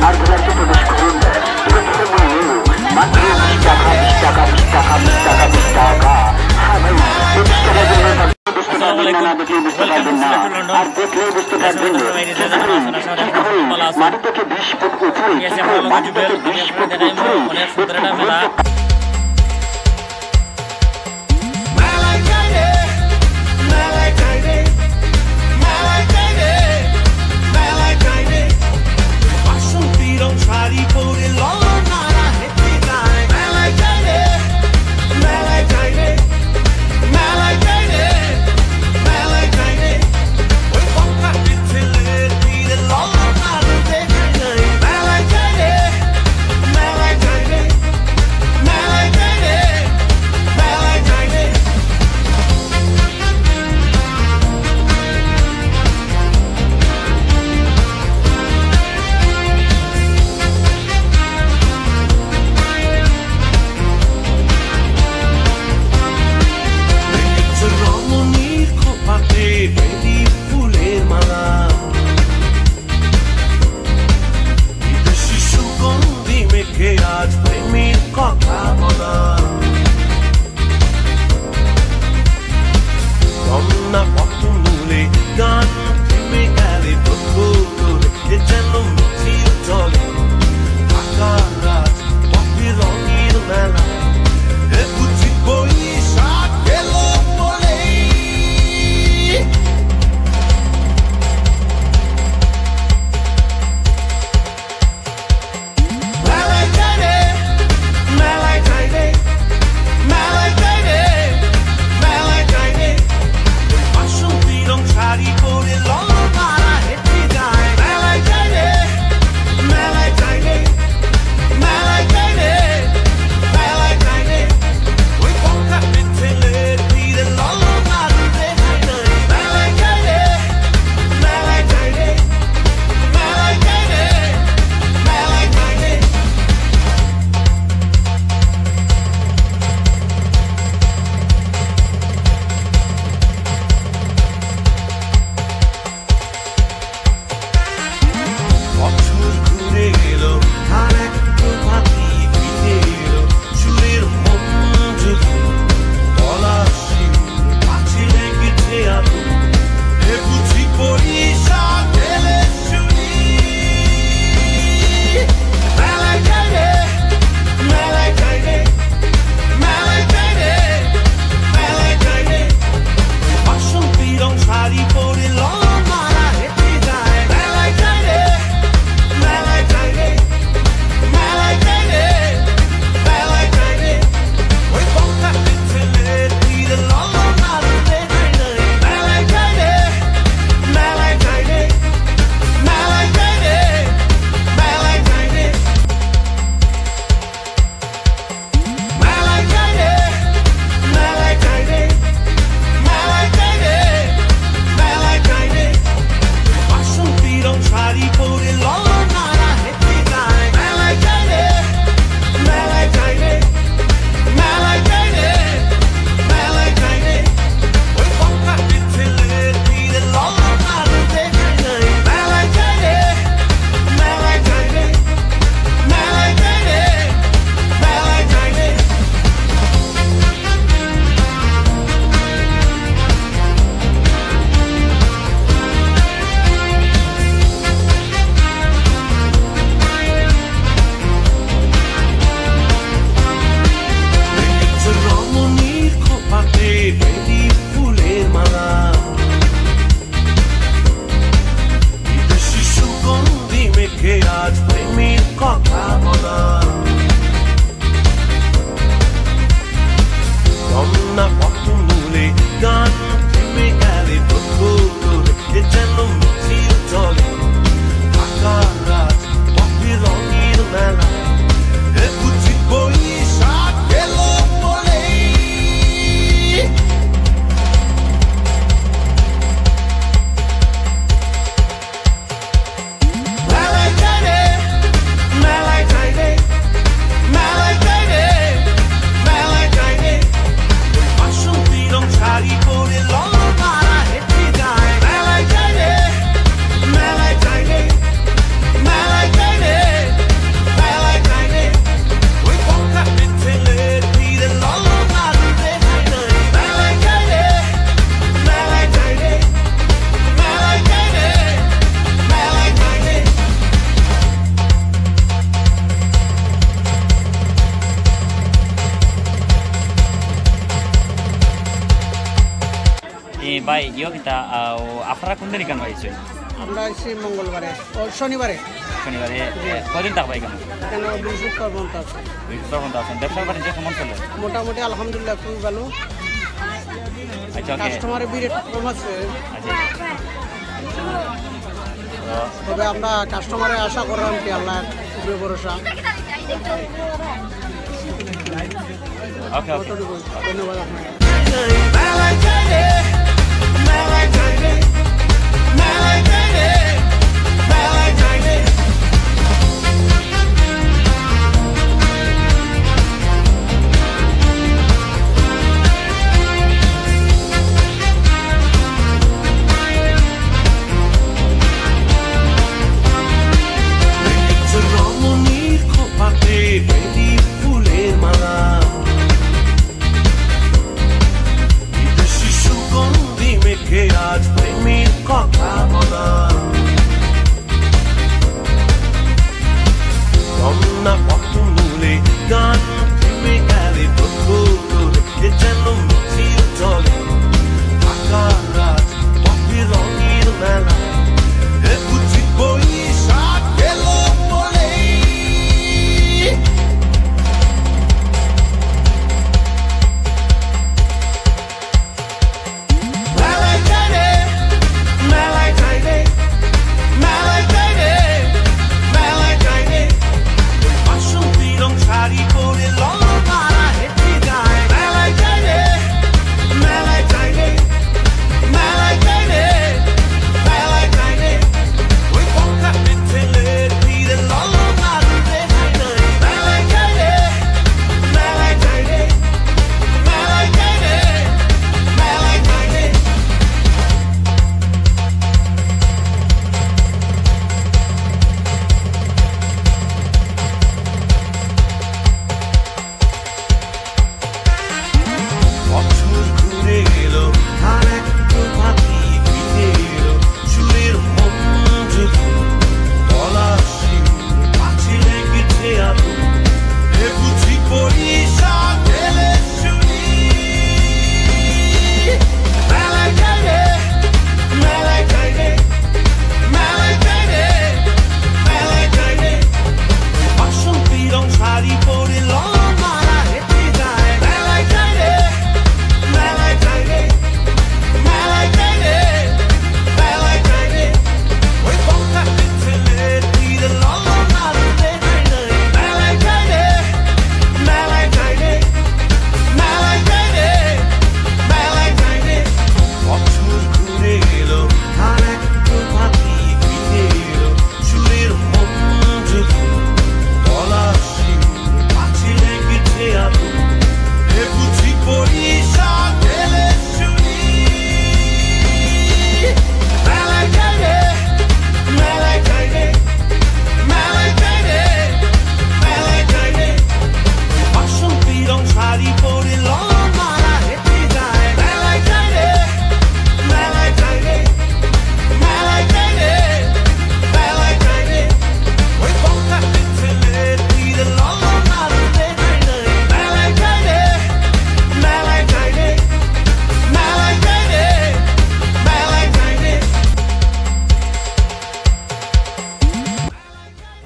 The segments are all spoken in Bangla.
আর ঘোরাতে প্রবেশ করুন। মাত্র 20 টাকা 20 টাকা 20 টাকা 20 টাকা 20 টাকা। হ্যাঁ ভাই, 20 টাকার জন্য বুঝতে পারবেন না, দেখলেই বুঝতে পারবেন না, আর দেখলেই বুঝতে পারবেন। মাটি থেকে 20 ফুট উপরে, মাটি থেকে 20 ফুট উপরে। Malay Friday. ভাই ইয়ে কিতা আপনারা কোন দিন কেন পাইছেন? আমরা আইছি মঙ্গলবারে ও শনিবারে। শনিবারে কদিন থাকবা এখানে? কেন বৃহস্পতিবার পর্যন্ত আছে। বৃহস্পতিবার পর্যন্ত আছেন। ব্যবসার বাণিজ্য কেমন চলে? মোটামুটি আলহামদুলিল্লাহ খুবই ভালো। আচ্ছা ওকে। কাস্টমারের ভিড় একটু কম আছে, আচ্ছা তবে আমরা কাস্টমারে আশা করলাম কি আল্লাহ খুবই ভরসা। ওকে ওকে ধন্যবাদ আপনাকে। আজ প্রেমের কথা বলা কন্যা পথ মূলে গান থেমে গেলে যেন মিছিল চলে আকার রাত পথে রঙের মেলা বুঝি বৈশাখ গেল বলে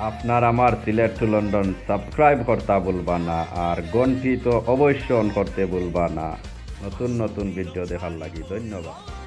আপনার আমার সিলেট টু লন্ডন সাবস্ক্রাইব করতে ভুলবা না, আর ঘন্টি তো অবশ্যই অন করতে ভুলবা না নতুন নতুন ভিডিও দেখার লাগি। ধন্যবাদ।